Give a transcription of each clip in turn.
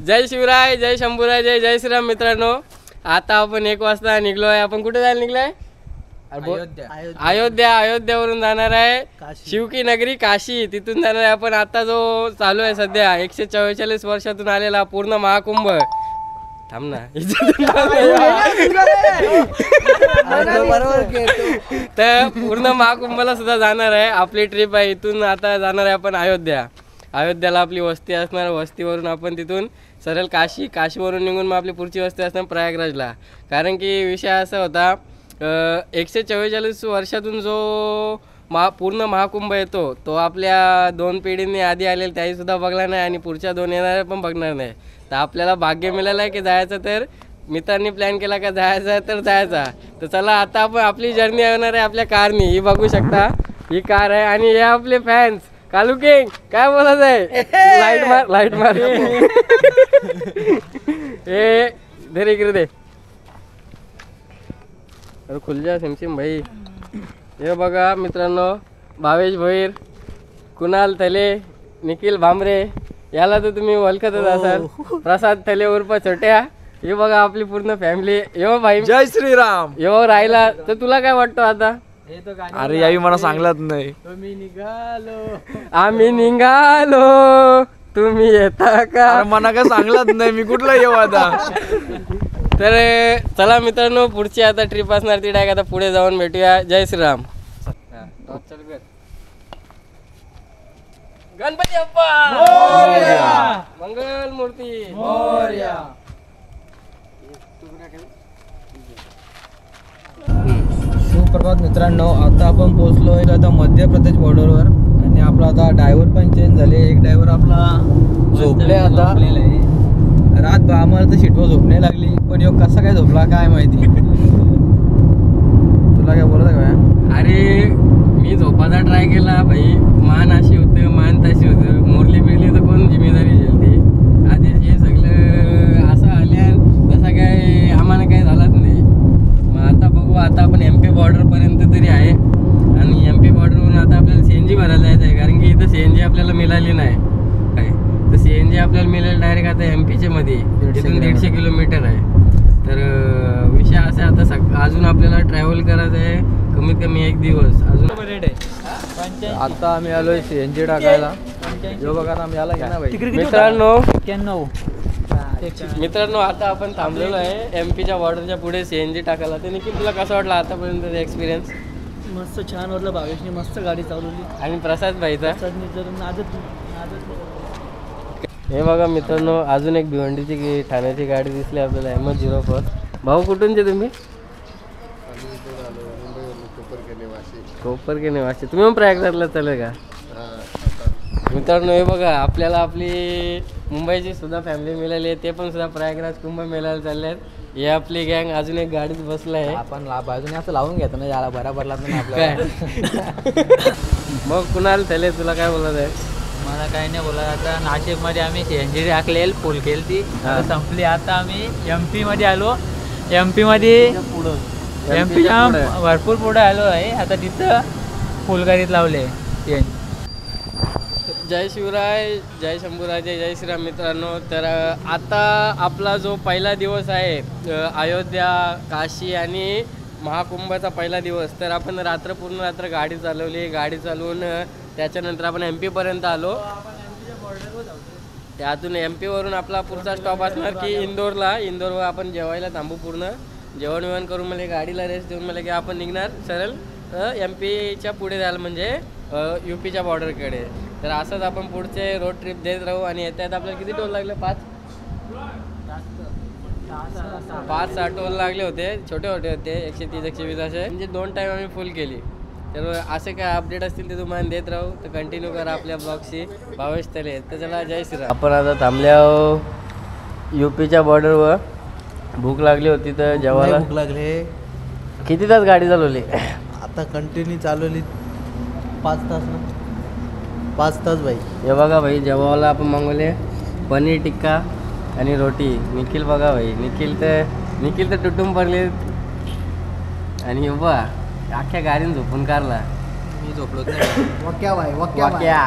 जय शिवराय, जय शंभूराय, जय जय श्रीराम. मित्रांनो, आता आपण 1 वाजता निघलो आहे. आपण कुठे जायला निघलोय? अयोध्यावरून जाणार आहे शिवकी नगरी काशी. तिथून जाणार आहे आपण. आता जो चालू आहे सध्या 144 वर्षातून आलेला पूर्ण महाकुंभ. थांब ना. तर पूर्ण महाकुंभला सुद्धा जाणार आहे. आपली ट्रिप आहे. इथून आता जाणार आहे आपण अयोध्याला आपली वस्ती असणार. वस्तीवरून आपण तिथून सरळ काशीवरून निघून मग आपली पुढची वस्ती असणार प्रयागराजला. कारण की विषय असा होता, 144 वर्षातून जो पूर्ण महाकुंभ येतो तो आपल्या 2 पिढींनी आधी आलेले त्याही सुद्धा बघला नाही आणि पुढच्या 2 येणाऱ्या पण बघणार नाही. तर आपल्याला भाग्य मिळालं आहे की जायचं. तर मित्रांनी प्लॅन केला का जायचा तर जायचा. तर चला आता आपण आपली जर्नी येणार आहे आपल्या कारनी. ही बघू शकता, ही कार आहे आणि हे आपले फॅन्स. कालू किंग काय बोलत आहे? लाईट मार हे धर इकडे दे. अरे खुल जा सिमसिम भाई. हे बघा मित्रांनो, भावेश भोईर, कुणाल थले, निखिल भांबरे, याला तर तुम्ही ओळखतच असाल. प्रसाद थले उर्फ छोट्या. हे बघा आपली पूर्ण फॅमिली. यो भाई जय श्रीराम. यो राहिला. तर तुला काय वाटतं आता? अरे यावी मला सांगलाच नाही. आम्ही निघालो तुम्ही येता का? मला काय सांगलाच नाही. मी कुठला येऊ आता? तर चला मित्रांनो, पुढची आता ट्रिप असणार ती डायरेक्ट आता पुढे जाऊन भेटूया. जय श्रीराम. गणपती बाप्पा मोरया. मंगल मूर्ती मोरया. सुप्रभात मित्रांनो, आता आपण पोहोचलोय आता मध्य प्रदेश बॉर्डरवर आणि आपला आता ड्रायव्हर पण चेंज झाले. एक ड्रायव्हर आपला झोपले आता. रात आम्हाला तर शिटवा झोपणे लागली, पण ह्यो कसा काय झोपला काय माहिती. तुला काय बोलत काय? अरे मी झोपायचा ट्राय केला भाई. मान अशी होतं, मान तशी होतं. मोरली बिरली तर कोण जिम्मेदारी झेलते? आधीच हे सगळं असं आल्या तसं काय आम्हाला काय झालंच नाही. मग आता बघू. आता आपण MP बॉर्डरपर्यंत तरी आहे आणि MP बॉर्डरवरून आता आपल्याला CNG भरायला जायचं आहे. कारण की इथं CNG आपल्याला मिळाली नाही काय. तर CNG आपल्याला मिळेल डायरेक्ट आता MPच्या मध्ये. तिथून 150 किलोमीटर आहे. तर विषय असा आता अजून आपल्याला ट्रॅव्हल करायचं आहे कमीत कमी 1 दिवस अजून. आता आम्ही आलोय CNG टाकायला. जो बघा आम्ही आला की ना भाई. मित्रांनो आता आपण थांबलेलो आहे MPच्या बॉर्डरच्या पुढे CNG टाकायला. ते निखिल तुला कसं वाटलं आतापर्यंत एक्सपिरियन्स? मस्त छान वाटलं. भावेशने मस्त गाडी चालवली. आणि प्रसाद भाईचा नादत. हे बघा मित्रांनो, अजून एक भिवंडीची ठाण्याची गाडी दिसली आपल्याला MH04. भाऊ कुठूनचे तुम्ही? कोपर के निवासी. तुम्ही पण प्रयागराजला चालेल का? मित्रांनो हे बघा, आपल्याला आपली मुंबईची सुद्धा फॅमिली मिळाली आहे. ते पण सुद्धा प्रयागराज कुंभ मेळ्याला चालले आहेत. हे आपली गँग अजून एक गाडीत बसला आहे. आपण बाजूने असं लावून घेतो ना, याला बराबर लागतो ना आपल्याला. मग कुणाल थले तुला काय बोलत आहे? मला काही नाही बोला. आता नाशिकमध्ये आम्ही CNG टाकलेल, फुल केली ती संपली. आता आम्ही MP मध्ये आलो. MP मध्ये MP भरपूर पुढे आलो आहे. आता तिथं फुल गाडीत लावले. जय शिवराय, जय शंभूराय, जय जय श्रीराम. मित्रांनो, तर आता आपला जो पहिला दिवस आहे अयोध्या, काशी आणि महाकुंभाचा पहिला दिवस. तर आपण पूर्ण रात्र गाडी चालवली. गाडी चालवून त्याच्यानंतर आपण MP पर्यंत आलो. त्यातून MP वरून आपला पुढचा स्टॉप असणार की इंदोरवर आपण जेवायला थांबू. पूर्ण जेवण विवण करून मला गाडीला रेस्ट देऊन मला की आपण निघणार सरळ MPच्या पुढे जायला म्हणजे UPच्या बॉर्डरकडे. तर असंच आपण पुढचे रोड ट्रिप देत राहू. आणि येतात आपल्याला किती टोल लागले? 5-6 टोल लागले होते. छोटे होते 130-120 असे. म्हणजे 2 टाईम आम्ही फुल केली. तर असे काय अपडेट असतील ते तुम्हाला देत राहू. तर कंटिन्यू करा आपल्या ब्लॉगशी. भावेश तले. तर चला जय श्रीराम. आपण आता थांबल्या UPच्या बॉर्डरवर. भूक लागली होती तर जेवायला. भूक लागले. किती तास गाडी चालवली? आता कंटिन्यू चालवली 5 तास ना. 5 तास भाई. हे बघा भाई, जेवायला आपण मागवले पनीर टिक्का आणि रोटी. निखिल बघा भाई, निखिल तर तुटून पडले. आणि बा अख्ख्या गाडीने झोपून काढला. मी झोपलो नाही. वाक्या.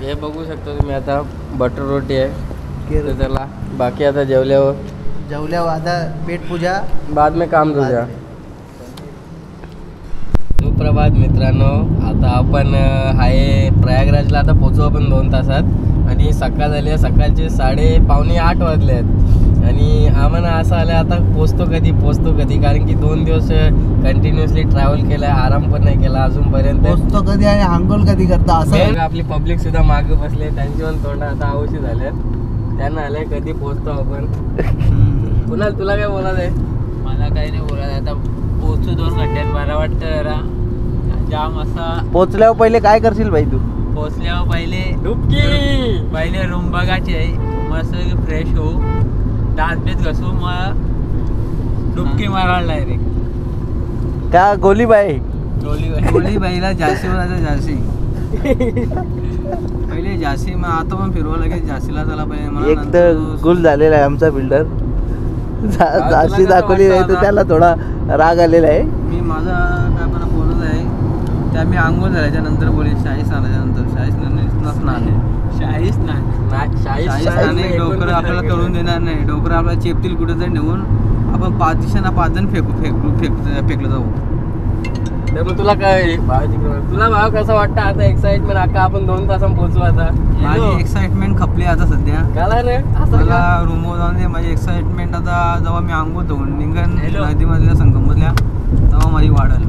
हे बघू शकता तुम्ही आता बटर रोटी आहे. तर चला बाकी आता जेवल्यावर जेवल्यावर आता पेटपूजा बाद में काम तुझ्या. सुप्रभात मित्रांनो, आता आपण आहे प्रयागराजला. आता पोचू आपण 2 तासात आणि सकाळ झाली आहे. सकाळचे 7:45 वाजले आहेत आणि आम्हाला असं आलं आता पोचतो कधी कारण की 2 दिवस कंटिन्युअसली ट्रॅव्हल केला, आराम पण नाही केला अजूनपर्यंत. पोचतो कधी आणि आंघोळ कधी करता असं. आपली पब्लिक सुद्धा मागे बसले, त्यांची पण तोंड आता आवशी झाल्यात. त्यांना आलंय कधी पोचतो आपण. कुणाल तुला काय बोलायचं आहे? मला काही नाही बोलायचं. आता पोचू 2 घंट्यात. बरं वाटतं जरा. जाम असा पोचल्यावर पहिले काय करशील भाई तू? पोचल्यावर डुबकी पहिले रूम बघायची आहे, मस्त फ्रेश होऊ, दात बीत घसू, मग डुबकी मारायला डायरेक्ट. का गोलीबाई? गोलीबाईला झाशी बोलायचं. झाशी पहिले झाशी, मग आता पण फिरवा लागेल झाशीला. चला पहिले मला एक तर गुल झालेला आहे आमचा बिल्डर. झाशी दाखवली नाही तर त्याला थोडा राग आलेला आहे. मी माझा काय पण बोलत आहे त्या मी आंघोळ झाल्याच्या नंतर बोलेन. शाही स्नानाच्या नंतर शाही स्नान शाही स्नान डोकर आपल्याला करून देणार नाही. डोकर आपल्याला चेपतील कुठेतरी नेऊन आपण 5 दिवसांना 5 जण फेकलं जाऊ. तर मग तुला काय तुला भाव कसं वाटतं आता? एक्साइटमेंट आता आपण 2 तासांत पोहोचू. आता माझी एक्साइटमेंट खपली आता सध्या. काला रे मला रूमवर जाऊन दे. माझी एक्साइटमेंट आता जेव्हा मी आंघोळ धुवून निघन नदीमधल्या संगममधल्या तेव्हा माझी वाढेल.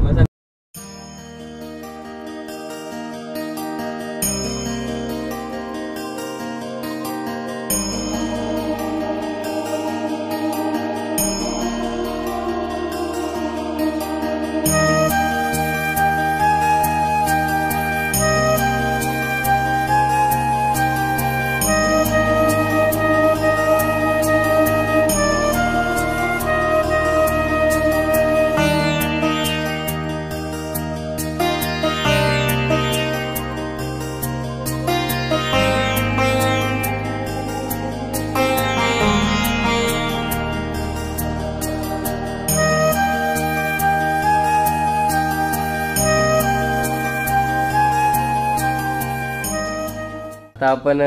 आता आपण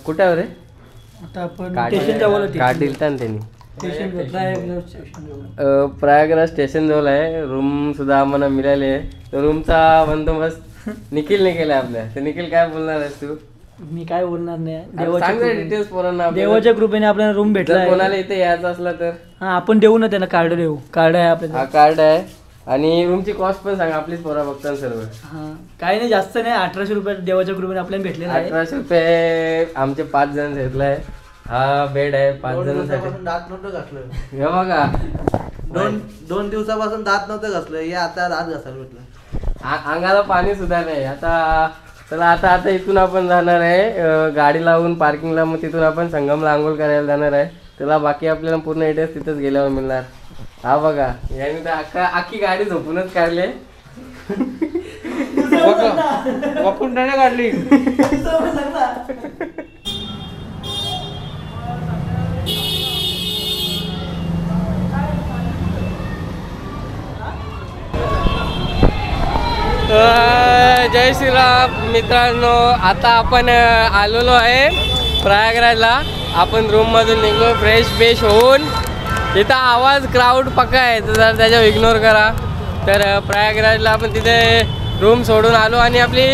कुठे आहो रे? आता आपण काढील त्यांनी प्रयागराज स्टेशन जवळ आहे. रूम सुद्धा आम्हाला मिळाले आहे. तर रूमचा बंदोबस्त निखिलने केला आपल्या. तर निखिल काय बोलणार आहेस तू? मी काय बोलणार नाही. डिटेल्स पोरांना. देवाच्या कृपेने आपल्याला रूम भेटला. कोणाला इथे यायचं असला तर हा आपण देऊ ना त्यांना. कार्ड देऊ. कार्ड आहे आपल्याला. हा कार्ड आहे. आणि रूमची कॉस्ट पण सांगा. आपलीच पोरा बघतात सर्व. हा काही नाही जास्त नाही. 1800 रुपये देवाच्या कृपेने आपल्याला भेटलेला आहे. 1800 रुपये आमचे 5 जण घेतलाय. हा बेड आहे 5 जणांसाठी. दात नव्हतं घासलं. हे बघा 2 दिवसापासून दात नव्हतं घासलं. हे आता दात घासायला भेटलं. अंगाला पाणी सुद्धा नाही. आता चला आता इथून आपण जाणार आहे गाडी लावून पार्किंगला. मग तिथून आपण संगमला आंघोळ करायला जाणार आहे. त्याला बाकी आपल्याला पूर्ण डिटेल्स तिथंच गेल्यावर मिळणार. हा बघा याने तर अख्खी गाडी झोपूनच काढली. वापरून नाही काढली. जय श्रीराम मित्रांनो. आता आपण आलेलो आहे प्रयागराजला. आपण रूममधून निघलो फ्रेश होऊन. इथं आवाज क्राऊड पक्का आहे तर जर त्याच्यावर इग्नोर करा. तर प्रयागराजला आपण तिथे रूम सोडून आलो आणि आपली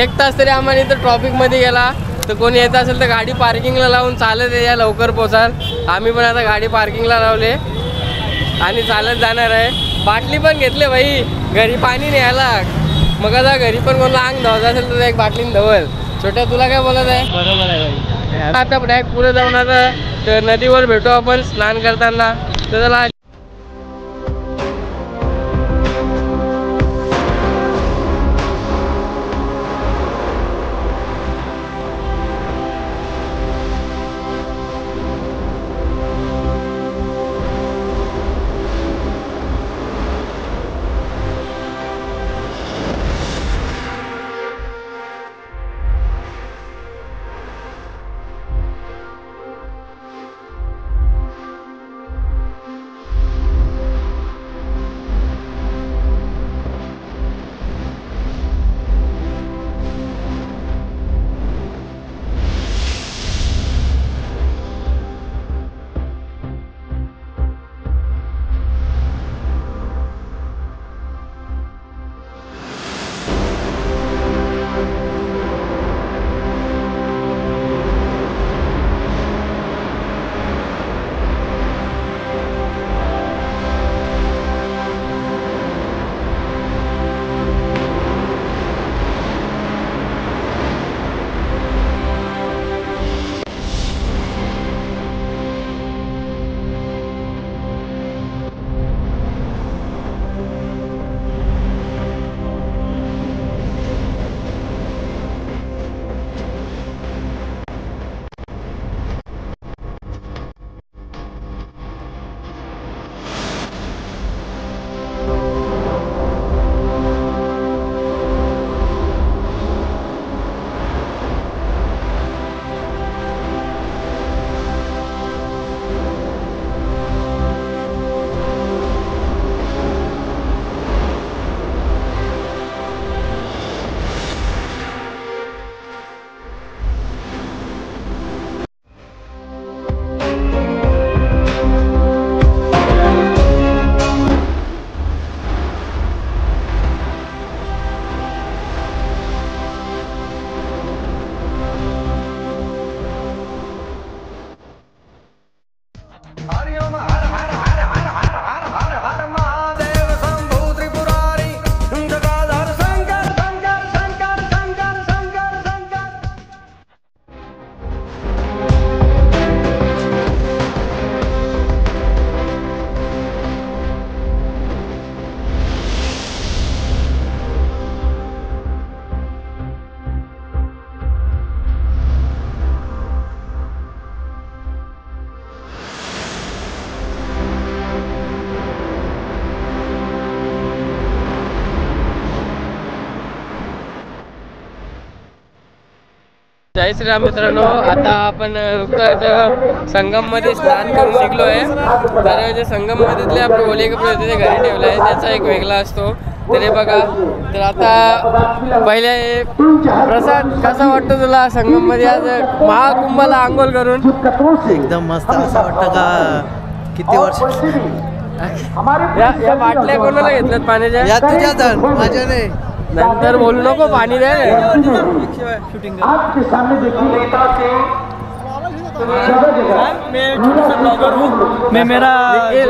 1 तास तरी आम्हाला इथं ट्रॉफिकमध्ये गेला. तर कोणी येत असेल तर गाडी पार्किंगला लावून चालत या लवकर पोचाल. आम्ही पण आता गाडी पार्किंगला लावले आणि चालत जाणार आहे. बाटली पण घेतले भाई. घरी पाणी न्यायला. मग आता घरी पण कोणाला अंग धावत असेल तर एक बाटलीने धवल. छोट्या तुला काय बोलत आहे? बरोबर आहे भाई. आता प्रयाग पुढे जाऊन आता तर नदीवर भेटू आपण स्नान करताना. तर चला जय श्रीराम मित्रांनो, आता आपण नुकतं संगम मध्ये स्नान करून निघलो आहे. तर जे संगम मध्येले आपले ओले कपडे होते ते घरी ठेवले आहे, त्याचा एक वेगळा असतो. तर हे बघा, तर आता पहिले प्रसाद कसा वाटतो तुला संगम मध्ये आज महाकुंभाला आंघोळ करून? एकदम मस्त. असं वाटतं का किती वर्ष या बाटल्या कोणाला घेतल्यात पाण्याच्या? या तुझ्या माझ्या नाही. नंतर बोलू नको, पाणी द्या. शूटिंग मैं मेरा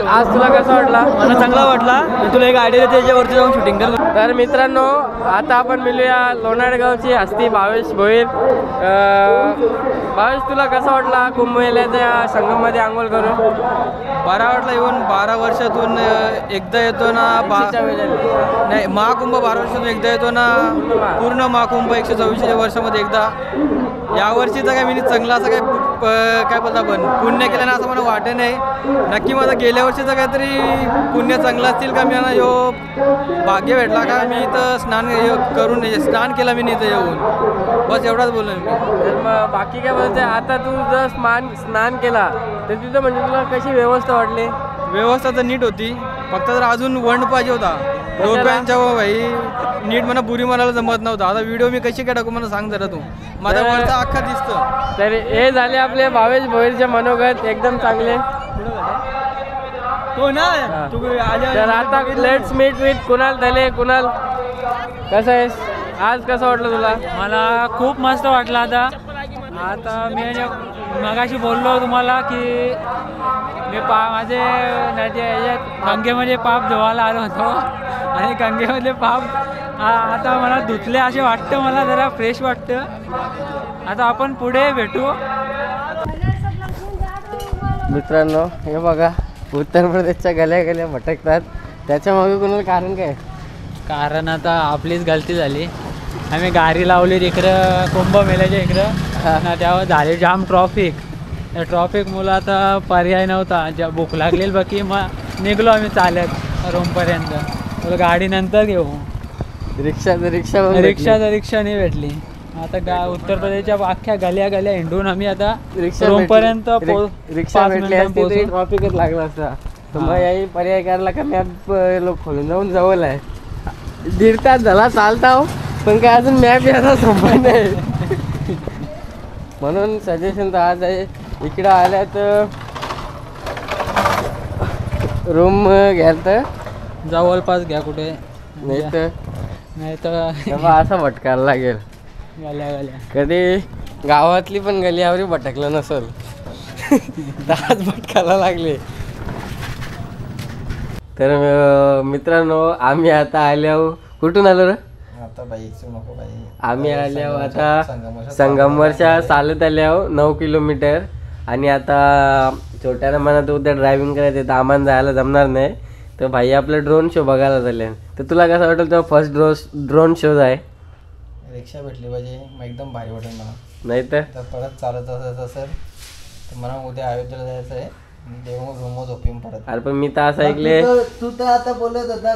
आज तुला कसा वाटला? मला चांगला वाटला. मी तुला एक आयडिया देते, त्याच्यावरती जाऊन शूटिंग कर. तर मित्रांनो, आता आपण मिळूया लोणारगावची हस्ती भावेश भोईर. भावेश, तुला कसा वाटला कुंभमेळ्याच्या संगममध्ये आंघोळ करून? बारा वाटला. येऊन 12 वर्षातून एकदा येतो ना. नाही, महाकुंभ 12 वर्षातून एकदा येतो ना. पूर्ण महाकुंभ 124 वर्षामध्ये एकदा. यावर्षीचा काय मी चांगला असं काय बोलता पण पुण्य केलं ना असं मला वाटत नाही. नक्की माझा गेल्या वर्षीचा काहीतरी पुण्य चांगलं असतील का, मी ना यो भाग्य भेटला का मी इथं स्नान केला मी इथं येऊन. बस एवढाच बोललो मी. तर मग बाकी काय बोलते? आता तू जर स्नान केला तर तिथं म्हणजे तुला कशी व्यवस्था वाटली? व्यवस्था तर नीट होती, फक्त जर अजून वंड पाहिजे होता. लोकांच्या भाई नीट मला बुरी मनाला जमत नव्हता. आता व्हिडिओ मी कशी काय टाकू मला सांग जरा तू. माझा वरचा अख्खा दिसतं. तर हे झाले आपले भावेश भोईरचे मनोगत, एकदम चांगले. हो ना. तर आता लेट्स मीट विथ कुणाल धले. कुणाल, कसं आहेस? आज कसं वाटलं तुला? मला खूप मस्त वाटलं. आता मी मगाशी बोललो तुम्हाला की मी माझे याच्यात गंगेमध्ये पाप धुवायला आलो होतो आणि गंगेमधले पाप आता मला धुतले असे वाटतं. मला जरा फ्रेश वाटतं. आता आपण पुढे भेटू. मित्रांनो, हे बघा, उत्तर प्रदेशच्या गल्या गल्या भटकतात. त्याच्यामागे कोणाला कारण काय? कारण आता आपलीच गलती झाली. आम्ही गाडी लावली इकडं कुंभमेळ्याच्या इकडं ना, त्यावर झाले जाम ट्रॉफिक. त्या ट्रॉफिकमुळं आता पर्याय नव्हता. ज्या भूक लागलेली बाकी मग निघलो आम्ही चालत रूमपर्यंत. तर गाडी नंतर घेऊ. रिक्षा नाही भेटली. आता उत्तर प्रदेशच्या अख्ख्या गल्या हिंडून आम्ही आता रूमपर्यंत रिक्षा भेटली असती तरी ट्रॉफिकच लागला असता. तर मग याही पर्याय करायला का मॅप लोक खोलून जाऊन जवळ आहे. 1.5 तास झाला चालता, पण काय अजून मॅप यायचा संबंध नाही. म्हणून सजेशन तर आज आहे, इकडं आल्या तर रूम घ्याल तर जवळपास घ्या कुठे, नाही तर असं भटकायला लागेल. गल्या कधी गावातली पण गलीवरी भटकलं नसल तर आज भटकायला लागले. तर मित्रांनो, आम्ही आता आल्यावर कुठून आलो रे? आम्ही आल्यावर आता संगमवरच्या चालत आल्यावर 9 किलोमीटर. आणि आता छोट्यानं मनात उद्या ड्रायव्हिंग करायचं तर आम्हाला जायला जमणार नाही. तर भाई आपलं ड्रोन शो बघायला झाले. तर तुला कसं वाटेल तेव्हा फर्स्ट ड्रोन शो आहे? रिक्षा भेटली पाहिजे मग एकदम भारी वाटेल मला. नाही तर परत चालत असेल तर मला उद्या अयोध्येला जायचं आहे. अरे पण मी तर असं ऐकले, तू तर आता बोलत होता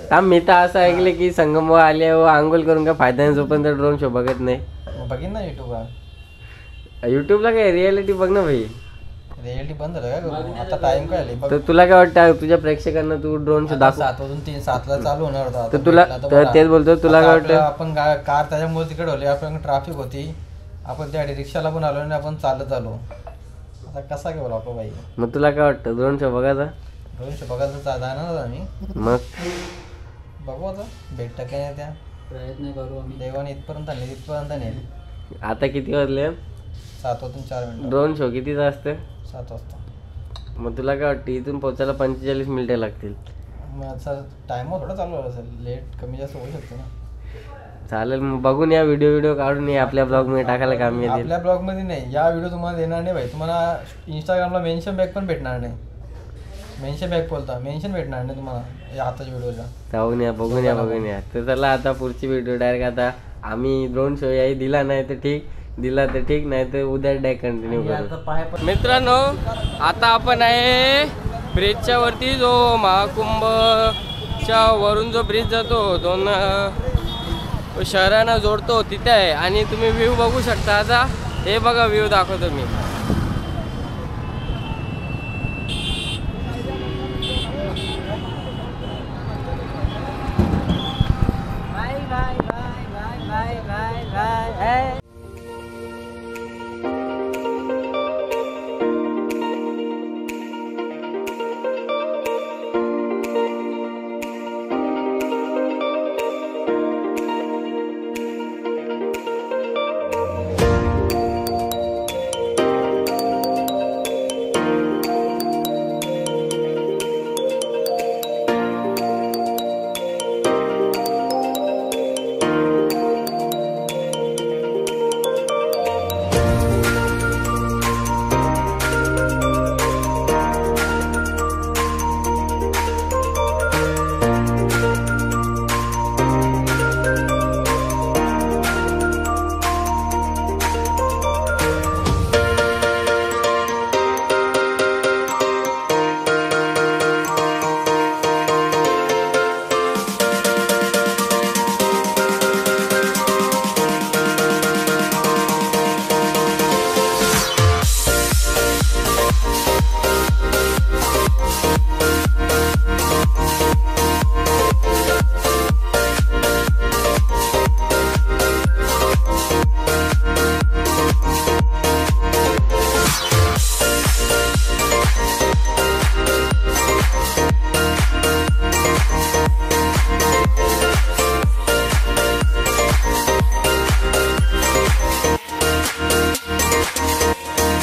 का मी तर असं ऐकले की संगमवर आल्यावर आंघोळ करून काय फायदा नाही, जोपर्यंत ड्रोन शो बघत नाही. बघीन ना युट्यूबला काय रियालिटी बघ ना भाई. रियालिटी बंद झालं का आता? टाइम काय आली? तर तुला काय वाटतं तुझ्या प्रेक्षकांना तू ड्रोन शो दाखव? 7 चालू होणार होता. तर तुला तेच बोलतो, तुला काय वाटतं? आपण कार त्याच्यामुळे तिकडे होली, आपण ट्रॅफिक होती, आपण त्या रिक्षाला पण आलो आणि आपण चालत आलो. आता कसा घेऊ आपण बाई? मग तुला काय वाटतं ड्रोन शो बघायचा? ड्रोन शो बघायचं जाणार आम्ही. मग बघू आता भेटतं काय नाही. त्या प्रयत्न करू आम्ही. देवाने इथपर्यंत नेल. आता किती वाजले? 7 वाजून 4 मिनिटं. ड्रोन शो कितीचा असते? 7 वाजता. मग तुला काय वाटतं इथून पोहोचायला 45 मिनिटं लागतील? मग टाइम थोडा चालू असेल, लेट कमी जास्त होऊ शकतो ना. चालेल, मग बघून या व्हिडिओ काढून या आपल्या ब्लॉगमध्ये टाकायला काम येतील. आपल्या ब्लॉगमध्ये नाही, या व्हिडिओ तुम्हाला देणार नाही भाई. तुम्हाला इंस्टाग्रामला मेन्शन बॅक पण भेटणार नाही. मेन्शन बॅक बोलता, मेन्शन भेटणार नाही तुम्हाला या आताच्या व्हिडिओला. जाऊन या, बघून या. तर चला आता पुढची व्हिडिओ डायरेक्ट आता आम्ही ड्रोन शो याही दिला नाही तर ठीक, दिला तर ठीक, नाही तर उद्या डायरेक्ट कंटिन्यू करू. मित्रांनो, आता आपण आहे ब्रिजच्या वरती, जो महाकुंभच्या वरून जो ब्रिज जातो शहरांना जोडतो तिथे आहे. आणि तुम्ही व्ह्यू बघू शकता. आता हे बघा व्ह्यू दाखवतो मी.